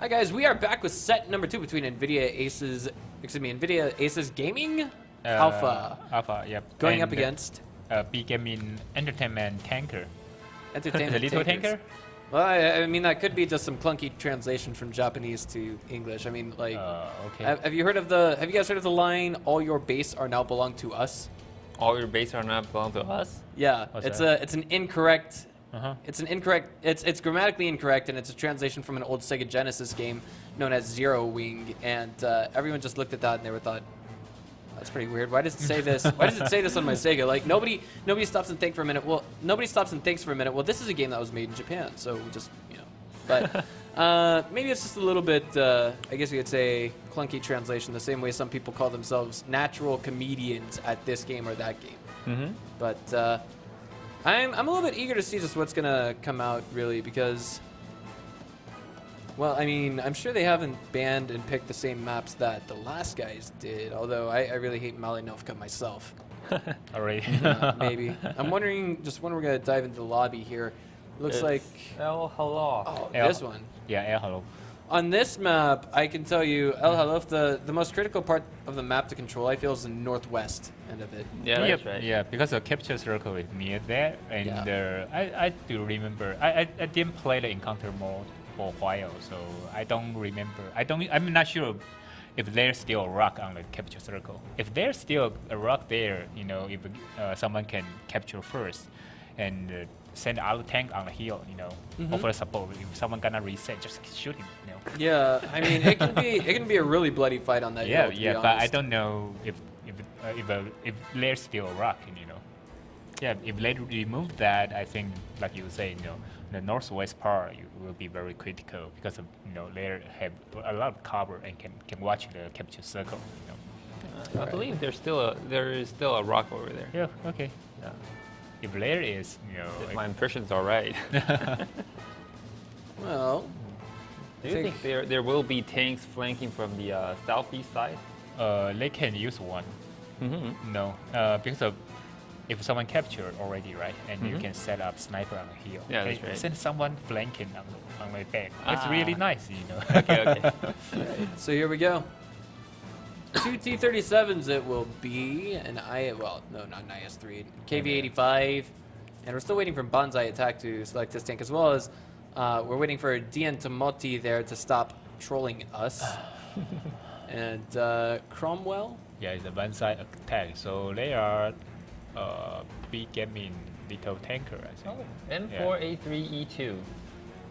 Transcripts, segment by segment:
Hi guys, we are back with set number 2 between NVIDIA ACES Gaming Alpha. Yep. Going and, up against B Gaming Entertainment Tanker. Entertainment The little Tankers. tanker? Well, I mean that could be just some clunky translation from Japanese to English. I mean, like, Okay. have you guys heard of the line "All your base are now belong to us"? All your base are not belong to us? Yeah, What's it's that? it's an incorrect. Uh-huh. It's grammatically incorrect, and it's a translation from an old Sega Genesis game known as Zero Wing, and everyone just looked at that and they were thought, that's pretty weird. Why does it say this? Why does it say this on my Sega? Like nobody stops and thinks for a minute. Well, nobody stops and thinks for a minute. Well, this is a game that was made in Japan, so we just But maybe it's just a little bit. I guess you could say clunky translation. The same way some people call themselves natural comedians at this game or that game. Mm-hmm. But I'm a little bit eager to see just what's gonna come out really because. Well, I mean, I'm sure they haven't banned and picked the same maps that the last guys did, although I really hate Malinovka myself. Already. Maybe. I'm wondering just when we're going to dive into the lobby here. Looks like... El Halal. Oh, El- this one. Yeah, hello. On this map, I can tell you, El Halaf, the most critical part of the map to control, I feel, is the northwest end of it. Yeah, Yep, that's right. Yeah, because the capture circle is near there, and Yeah. I do remember. I didn't play the encounter mode for a while, so I don't remember. I'm not sure if there's still a rock on the capture circle. If there's still a rock there, you know, if someone can capture first and send out a tank on the hill, you know, offer support. If someone gonna reset, just shoot him, you know. Yeah, I mean, it can be a really bloody fight on that hill, to be But I honest. don't know if there's still a rock, you know. Yeah, if they remove that, I think, like you say, you know, the northwest part will be very critical because of, you know, they have a lot of cover and can watch the capture circle, you know. I believe there is still a rock over there. Yeah. Okay. Yeah. If there is, you know, If my impressions are right. Well, Do you think there will be tanks flanking from the southeast side? they can use one. Mm-hmm. No, because of if someone captured already, right, and you can set up sniper on the hill. Yeah, okay, that's right. Send someone flanking on my back. It's Ah. really nice, you know. Okay. so here we go. 2 T-37s it will be, and not an IS-3, KV-85, and we're still waiting for Banzai Attack to select this tank, as well as we're waiting for Dien Tomoti there to stop trolling us. And Cromwell? Yeah, it's a one-side attack, so they are big gaming little tanker, I think. M4A3E2.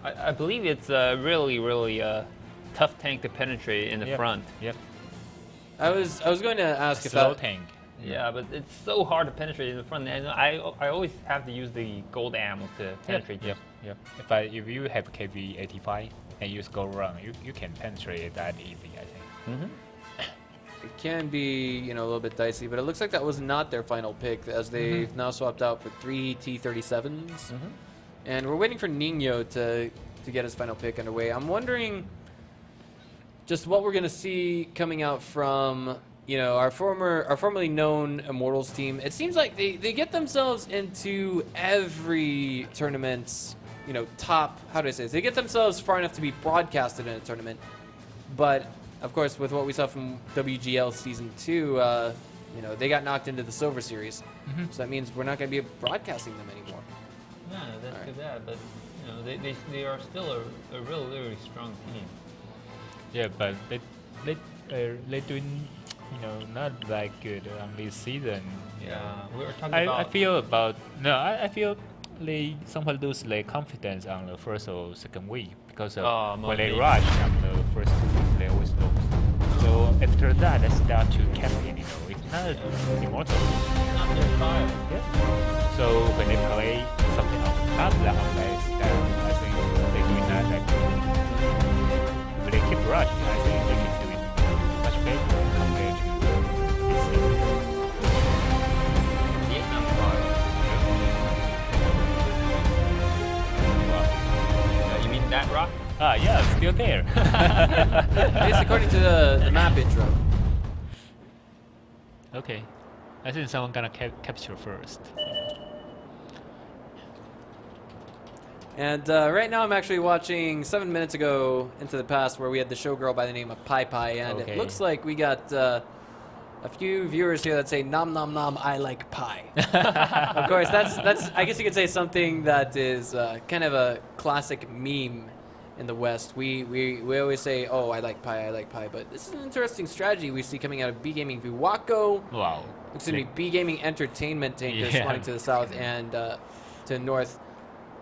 I believe it's a really tough tank to penetrate in the Yep. front. Yep. I was going to ask if Slow that... tank. Yeah, but it's so hard to penetrate in the front, and I always have to use the gold ammo to penetrate. Yep. If you have KV-85 and use gold run, you can penetrate it that easy, I think. Mm-hmm. It can be, a little bit dicey, but it looks like that was not their final pick, as they've now swapped out for 3 T-37s. And we're waiting for Nino to get his final pick underway. I'm wondering just what we're going to see coming out from, our formerly known Immortals team. It seems like they get themselves into every tournament's, top, how do I say this? They get themselves far enough to be broadcasted in a tournament, but of course, with what we saw from WGL Season 2, they got knocked into the Silver Series. So that means we're not going to be broadcasting them anymore. Yeah, that's too bad, but they are still a really strong team. Yeah, but they doing, not that good on this season. Yeah, we were talking I feel they somehow lose their confidence on the first or second week because of when they rush on the first 2 weeks, they always lose. So after that, they start to campaign. It's not immortal. Not their style. Yeah. So when they play something on top that on their style, I think they're doing that. If they keep rushing, I think they keep doing much better compared to this season. Vietnam style. You mean that rock? Yeah, it's still there. At least according to the map intro. Okay, I think someone gonna capture first. And right now I'm actually watching 7 minutes ago into the past where we had the showgirl by the name of Pai Pai, and it looks like we got a few viewers here that say nom nom nom I like pie. Of course, that's I guess you could say something that is kind of a classic meme in the West. We always say, oh, I like pie, but this is an interesting strategy we see coming out of B Gaming Viwako. Wow. Excuse me, B Gaming Entertainment Tankers spawning to the south and to the north.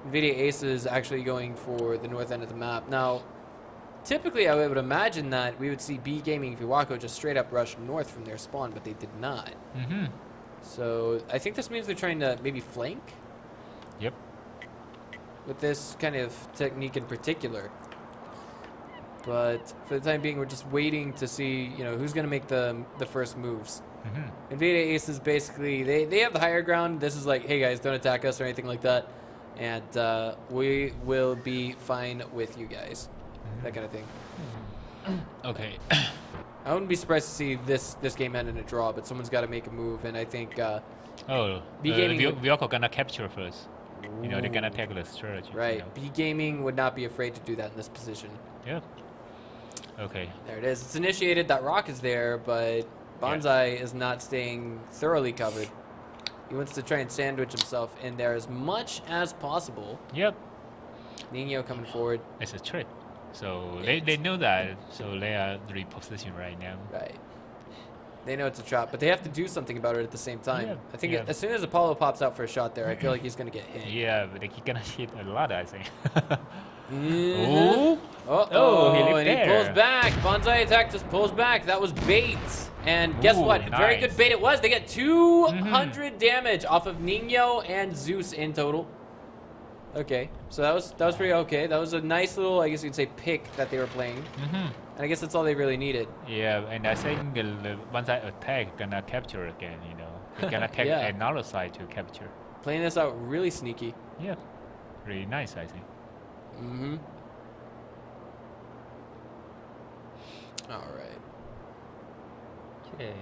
NVIDIA ACES actually going for the north end of the map. Now, typically I would imagine that we would see B Gaming Viwako just straight up rush north from their spawn, but they did not. So I think this means they're trying to maybe flank. Yep. With this kind of technique in particular. But for the time being, we're just waiting to see, you know, who's going to make the first moves. NVIDIA ACES basically, they have the higher ground. This is like, hey guys, don't attack us or anything like that. And we will be fine with you guys. That kind of thing. Okay. I wouldn't be surprised to see this game end in a draw, but someone's got to make a move, and I think B Gaming we also gonna capture first. You know, they're gonna take the strategy. Right. You know. B Gaming would not be afraid to do that in this position. Yep. Okay. There it is. It's initiated. That rock is there, but Bonsai is not staying thoroughly covered. He wants to try and sandwich himself in there as much as possible. Yep. Nino coming forward. It's a trick. So they know that. So they are repositioned right now. Right. They know it's a trap, but they have to do something about it at the same time. Yeah, I think as soon as Apollo pops out for a shot there, I feel like he's going to get hit. Yeah, but he's gonna hit a lot, I think. Oh, and he pulls back. Bonsai attack just pulls back. That was bait. And guess what? Nice. Very good bait it was. They get 200 damage off of Nino and Zeus in total. Okay, so that was pretty okay. That was a nice little, I guess you'd say, pick that they were playing. And I guess that's all they really needed. Yeah, and I think the Bonsai attack gonna capture again. You know, they're gonna take another side to capture. Playing this out really sneaky. Yeah, really nice, I think. All right. Okay.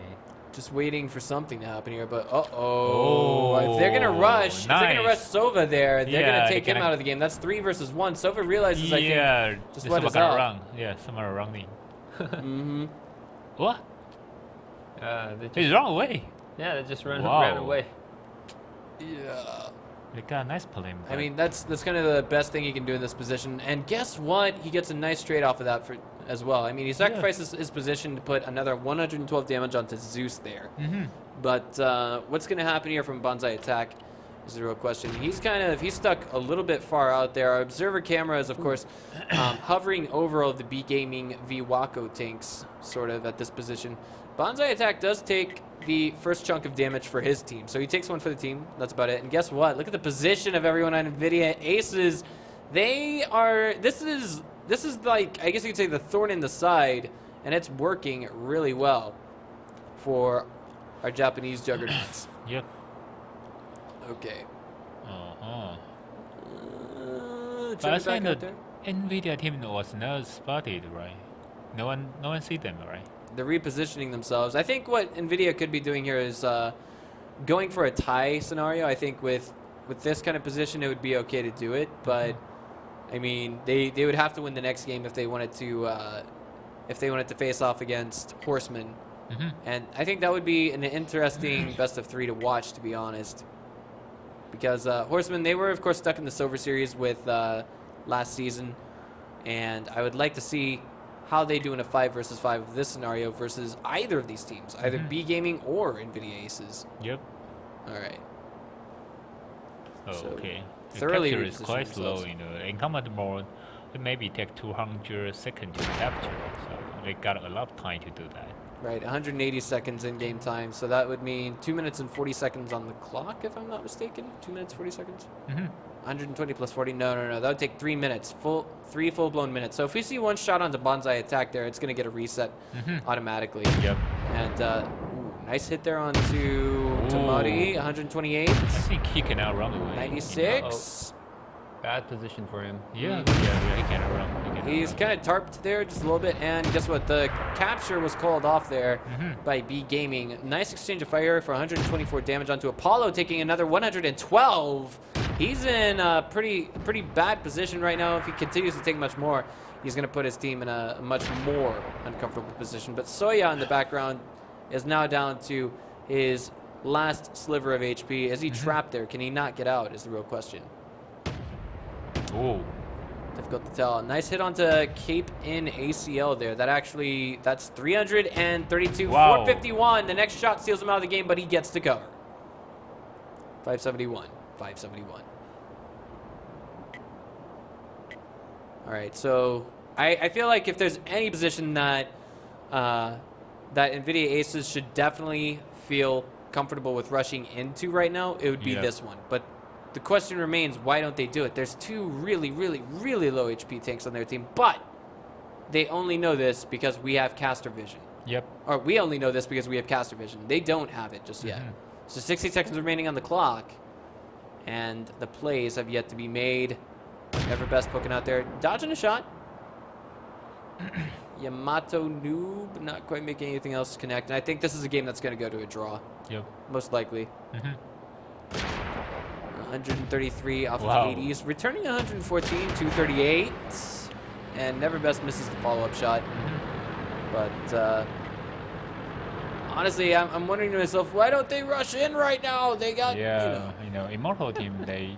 Just waiting for something to happen here, but if they're gonna rush, if they're gonna rush Sova there, they're gonna take him out of the game. That's 3 versus 1. Sova realizes, I think, just what is up. Run. Yeah, someone running. What? He's run away. Yeah, they just ran away. Yeah. They got a nice play. I mean, that's kind of the best thing he can do in this position. And guess what? He gets a nice trade off of that as well. I mean, he sacrifices his position to put another 112 damage onto Zeus there. But what's going to happen here from Bonsai attack is the real question. He's stuck a little bit far out there. Our observer camera is, of course, hovering over all the B Gaming Viwako tanks, sort of, at this position. Bonsai attack does take the first chunk of damage for his team. So he takes one for the team. That's about it. And guess what? Look at the position of everyone on NVIDIA. ACES, this is like, I guess you could say, the thorn in the side, and it's working really well for our Japanese juggernauts. Yep. Okay. But I think the NVIDIA team was not spotted, right? No one see them, right? They're repositioning themselves. I think what NVIDIA could be doing here is going for a tie scenario. I think with this kind of position, it would be okay to do it. But I mean, they would have to win the next game if they wanted to face off against Horsemen. And I think that would be an interesting best of 3 to watch, to be honest. Because Horsemen, they were of course stuck in the Silver Series with last season, and I would like to see how they do in a 5 versus 5 of this scenario versus either of these teams, either B Gaming or NVIDIA ACES. Yep. All right. So, okay. The Thoroughly capture is quite themselves. slow, you know. In combat mode, it maybe take 200 seconds to capture, so they got a lot of time to do that. Right, 180 seconds in game time, so that would mean 2 minutes and 40 seconds on the clock, if I'm not mistaken. 2 minutes 40 seconds. 120 plus 40. No. That would take 3 minutes. 3 full-blown minutes. So if we see one shot onto Bonsai attack there, it's going to get a reset automatically. Yep. And nice hit there onto Tamari. 128. I think he can outrun away. 96. Bad position for him. Yeah, he can outrun. He's kind of tarped there just a little bit, and guess what? The capture was called off there by B Gaming. Nice exchange of fire for 124 damage onto Apollo, taking another 112. He's in a pretty bad position right now. If he continues to take much more, he's going to put his team in a much more uncomfortable position. But Soya in the background is now down to his last sliver of HP. Is he trapped there? Can he not get out is the real question. Ooh. Difficult to tell. Nice hit onto Cape in ACL there. That's 332, wow. 451. The next shot steals him out of the game, but he gets to cover. 571, 571. All right, so I feel like if there's any position that that NVIDIA Aces should definitely feel comfortable with rushing into right now, it would be this one. But the question remains, why don't they do it? There's two really low HP tanks on their team, but they only know this because we have caster vision. Yep. Or we only know this because we have caster vision. They don't have it just yet. So 60 seconds remaining on the clock, and the plays have yet to be made. Everbest poking out there, dodging a shot. Yamato Noob not quite making anything else connect, and I think this is a game that's going to go to a draw. Yep. Most likely. 133 off of 80s, returning 114, 238, and Neverbest misses the follow-up shot. But honestly, I'm wondering to myself, why don't they rush in right now? They got Immortal team, they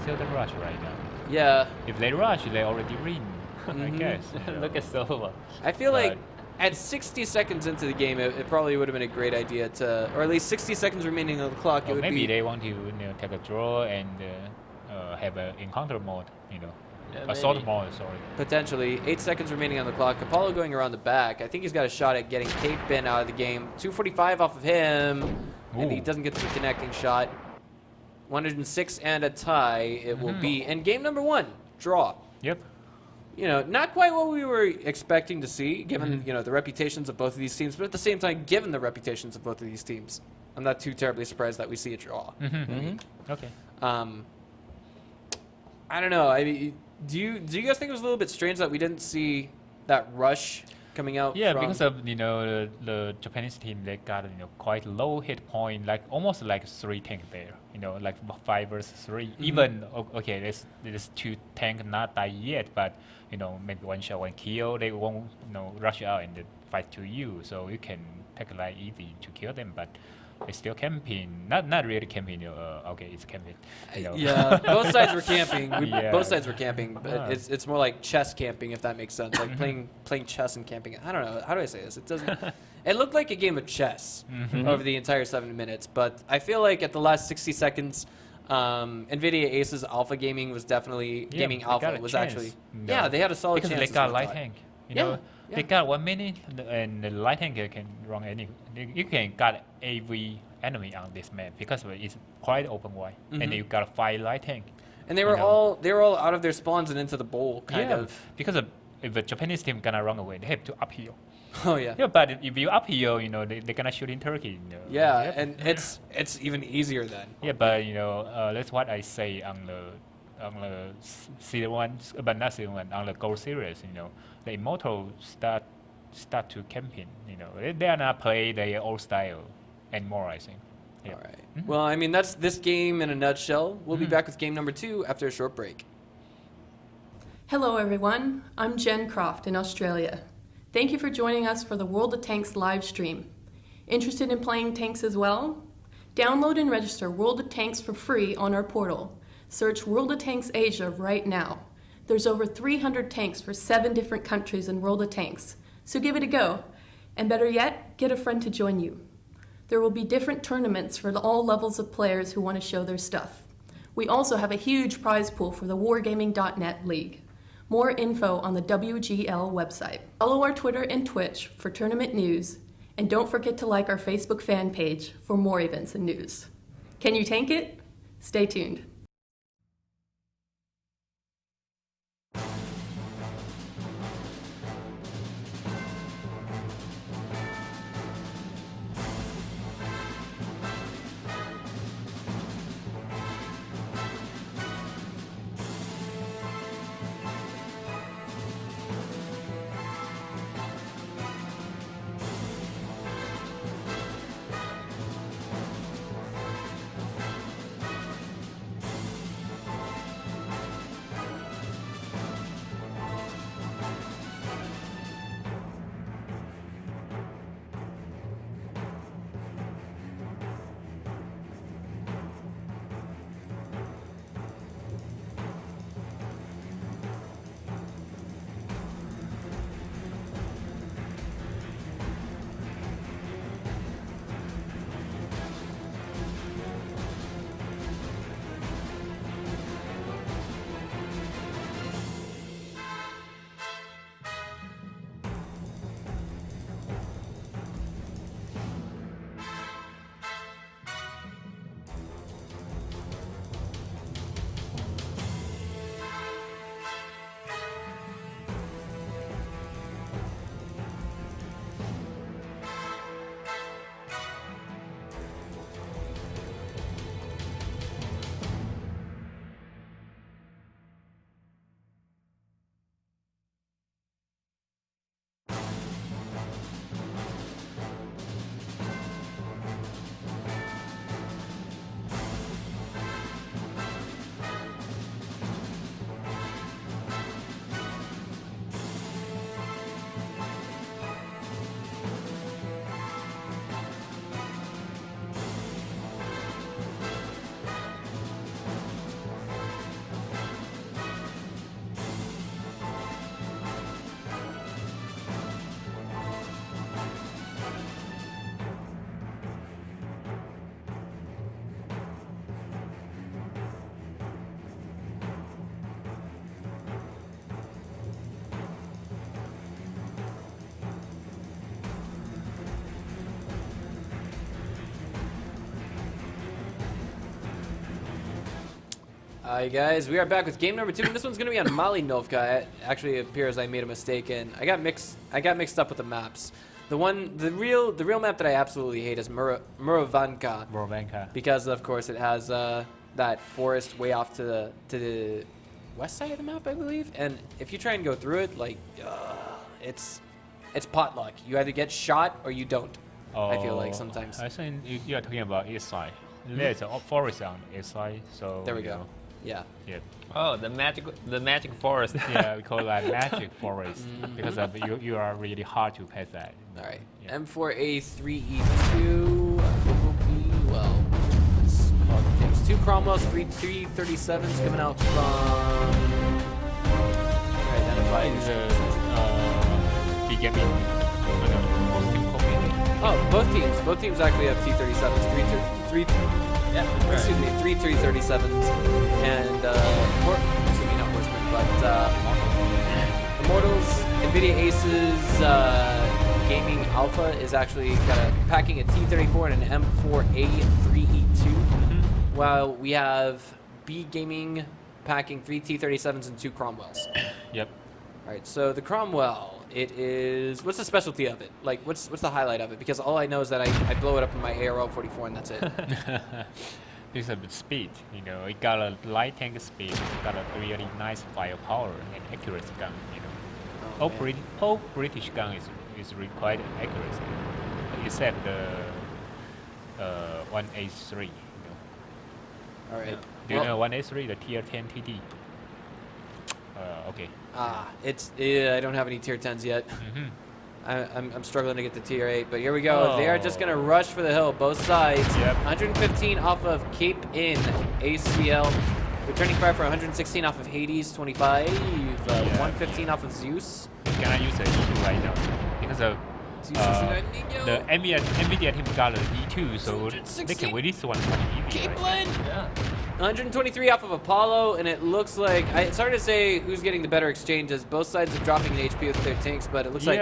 still the rush right now. Yeah. If they rush, they already win. I guess. Look at Silva. I feel like at 60 seconds into the game, it probably would have been a great idea to, or at least 60 seconds remaining on the clock. Or maybe they want to take a draw and have an encounter mode, assault mode, sorry. Potentially. 8 seconds remaining on the clock. Apollo going around the back. I think he's got a shot at getting Cape Ben out of the game. 245 off of him, and he doesn't get the connecting shot. 106 and a tie it will be. And game number 1, draw. Yep. Not quite what we were expecting to see, given the reputations of both of these teams, but at the same time, given the reputations of both of these teams, I'm not too terribly surprised that we see a draw. Okay. I don't know. I mean, do you guys think it was a little bit strange that we didn't see that rush coming out? Yeah, because of the Japanese team, they got quite low hit point, like almost like 3 tank there. Like 5 versus 3. Even okay, there's 2 tank not die yet, but maybe 1 shot 1 kill. They won't rush out and fight to you, so you can take it like easy to kill them, but. They still camping, not really camping. Okay, it's camping. Yeah, both sides were camping. Both sides were camping, but it's more like chess camping, if that makes sense. Like playing chess and camping. I don't know. How do I say this? It doesn't. It looked like a game of chess over the entire 7 minutes, but I feel like at the last 60 seconds, NVIDIA Aces Alpha Gaming was definitely gaming Alpha was actually. Yeah, they had a solid chance. Because they got light tank. They got 1 minute, and the light tank can run any. You can got every enemy on this map because it's quite open wide, and you got 5 light tank. And they were all out of their spawns and into the bowl, kind of. Because if the Japanese team gonna run away, they have to uphill. Oh yeah. Yeah, but if you uphill, they're gonna shoot in Turkey. Yeah, and it's even easier then. Yeah, but that's what I say on the season 1, but not season 1, on the Gold Series. The Immortal start to camping. They are not play their old style anymore, I think. Yeah. All right. Well, I mean, that's this game in a nutshell. We'll be back with game number 2 after a short break. Hello everyone, I'm Jen Croft in Australia. Thank you for joining us for the World of Tanks live stream. Interested in playing tanks as well? Download and register World of Tanks for free on our portal. Search World of Tanks Asia right now. There's over 300 tanks for 7 different countries in World of Tanks, so give it a go. And better yet, get a friend to join you. There will be different tournaments for all levels of players who want to show their stuff. We also have a huge prize pool for the Wargaming.net League. More info on the WGL website. Follow our Twitter and Twitch for tournament news, and don't forget to like our Facebook fan page for more events and news. Can you tank it? Stay tuned. Hi guys, we are back with game number 2, and this one's gonna be on Malinovka. It actually appears I made a mistake, and I got mixed up with the maps. The real map that I absolutely hate is Murovanka. Because of course it has that forest way off to the west side of the map, I believe. And if you try and go through it, like it's potluck. You either get shot or you don't. I feel like sometimes. I think you are talking about east side. There's a forest on the east side, so There we go. know. Yeah. Yeah. Oh, the magic forest. Yeah, we call that magic forest because of you are really hard to pass that. All right. Yeah. M4A3E2 will be, well, let's call it things. 2 Cromwells, 3 T37s coming out from. Identify. He gave me Oh, both teams actually have T37s. Excuse me, 3 T37s, and excuse me, not Horsemen, but Immortals. NVIDIA ACES Gaming Alpha is actually kind of packing a T34 and an M4A3E2, while we have B Gaming packing 3 T37s and 2 Cromwells. Yep. All right, so the Cromwell, it is, what's the specialty of it? Like, what's the highlight of it? Because all I know is that I blow it up in my ARL-44 and that's it. Because of the speed, you know, it got a light tank speed, it got a really nice firepower and accuracy gun, you know. All British gun is required accuracy, except the 1A3, you know. All right. Do you know 1A3, the tier 10 TD? Okay. I don't have any tier 10s yet. I'm struggling to get to tier 8, but here we go. They are just going to rush for the hill, both sides. Yep. 115 off of Cape Inn, ACL. Returning fire for 116 off of Hades, 25. 115 off of Zeus. Can I use the E2 right now? Because of the NVIDIA team got an E2, so they can win this one much easier. Caitlin! Yeah. 123 off of Apollo, and it looks like it's hard to say who's getting the better exchanges. Both sides are dropping in HP with their tanks, but it looks like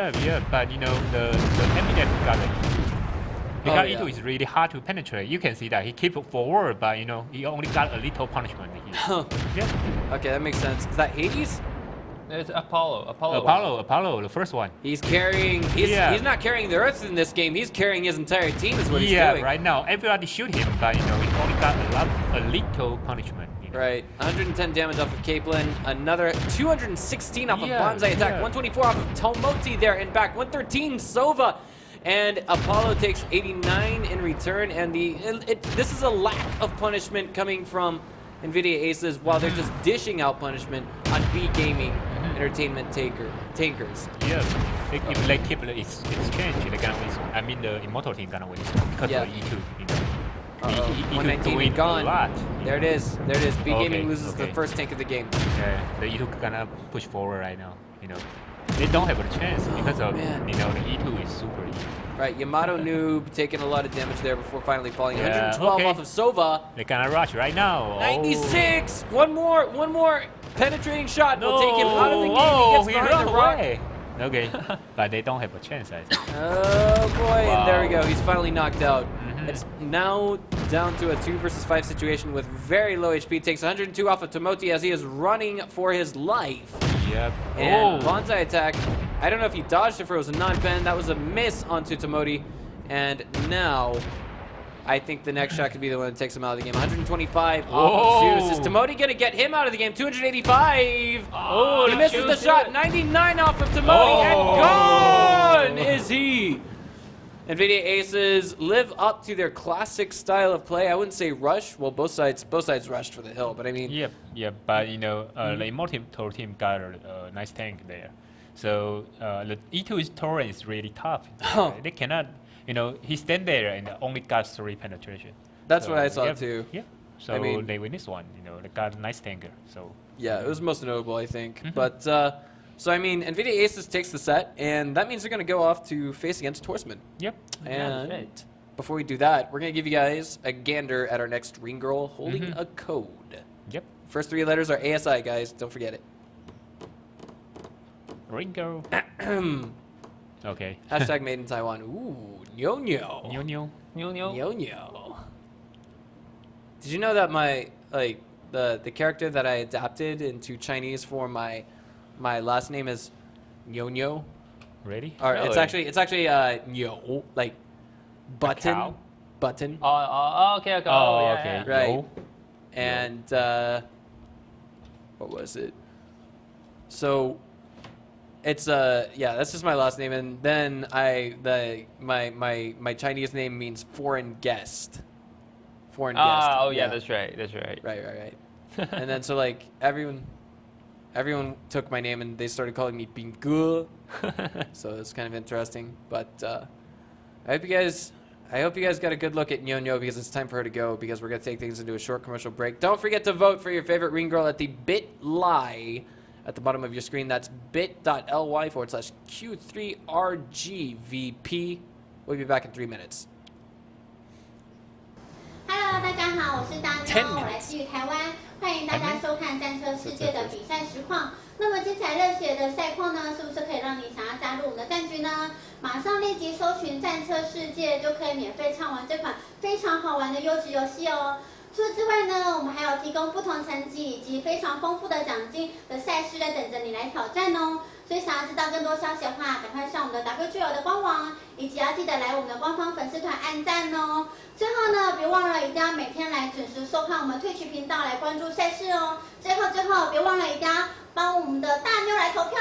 but you know the NVIDIA team got an E2. Because yeah. E2 is really hard to penetrate. You can see that he keep forward, but you know he only got a little punishment here. Yeah. Okay, that makes sense. Is that Hades? It's Apollo, Apollo, the first one. He's carrying. He's not carrying the Earth in this game. He's carrying his entire team. Is what he's doing. Yeah, right now everybody shoot him, but you know he only got a little punishment. You know? Right, 110 damage off of Caitlin, another 216 off of Bonsai attack, 124 off of Tomoti there and back, 113 Sova, and Apollo takes 89 in return, and this is a lack of punishment coming from NVIDIA Aces while they're just dishing out punishment on B Gaming Entertainment tankers. Yeah, if they keep the exchange, they're gonna win. I mean the Immortal team gonna win because of E2. You know. E2 119 gone. A lot. There it is. There it is. B Gaming loses the first tank of the game. Yeah, the E2 gonna push forward right now. You know, they don't have a chance because of you know the E2 is super easy. Right, Yamato Noob taking a lot of damage there before finally falling. Yeah, 112 off of Sova. They're gonna rush right now. 96. One more penetrating shot will take him out of the game. He gets he behind the rock. away. Okay, but they don't have a chance. I think. Oh boy, and there we go. He's finally knocked out. Mm-hmm. It's now down to a 2 versus 5 situation with very low HP. Takes 102 off of Tomoti as he is running for his life. Yep. And Bonsai attack. I don't know if he dodged it or it was a non-pen. That was a miss onto Tomoti. And now, I think the next shot could be the one that takes him out of the game. 125 off of Zeus. Is Tomoti going to get him out of the game? 285. Oh, He misses the shot. 99 off of Tomoti. And gone is he. NVIDIA Aces live up to their classic style of play. I wouldn't say rush. Well, both sides rushed for the hill, but I mean... Yep, but you know, the Immortal team got a nice tank there. So the E2's torrent is really tough. They cannot, you know, he stand there and only got 3 penetration. That's so, what I saw too. Yeah, so I mean, they win this one, you know, they got a nice tanker, so... Yeah, it was most notable, I think. But, so I mean, NVIDIA Aces takes the set, and that means they're going to go off to face against Horsemen. Yep. And before we do that, we're going to give you guys a gander at our next Ring Girl holding a code. Yep. First 3 letters are ASI, guys. Don't forget it. Ring Girl. Okay. Hashtag made in Taiwan. Ooh, Nyo-Nyo. Nyo-Nyo. Nyo-Nyo. Did you know that my the character that I adapted into Chinese for my last name is Nyo. Ready? Or Really? it's actually Nyo, like button, cow? button. Okay. Oh, yeah, okay. yeah. Right. Yo. And what was it? So it's yeah, that's just my last name, and then my Chinese name means foreign guest. Foreign guest. Oh yeah, that's right. Right. And then so like everyone took my name and they started calling me Binggu. So it's kind of interesting. But I hope you guys got a good look at Nyo because it's time for her to go because we're gonna take things into a short commercial break. Don't forget to vote for your favorite ring girl at the bit.ly at the bottom of your screen. That's bit.ly/Q3RGVP. We'll be back in 3 minutes. Hello， 大家好，我是大10妞，我来自于台湾，欢迎大家收看战车世界的比赛实况。那么精彩热血的赛况呢，是不是可以让你想要加入我们的战局呢？马上立即搜寻战车世界，就可以免费畅玩这款非常好玩的优质游戏哦。除此之外呢，我们还有提供不同成绩以及非常丰富的奖金的赛事在等着你来挑战哦。所以想要知道更多消息的话，赶快上我们的 WGL 的官网，以及要记得来我们的官方粉丝团按赞哦。最后呢，别忘了一定要每天来准时收看我们Twitch频道来关注赛事哦。最后，别忘了一定要帮我们的大妞来投票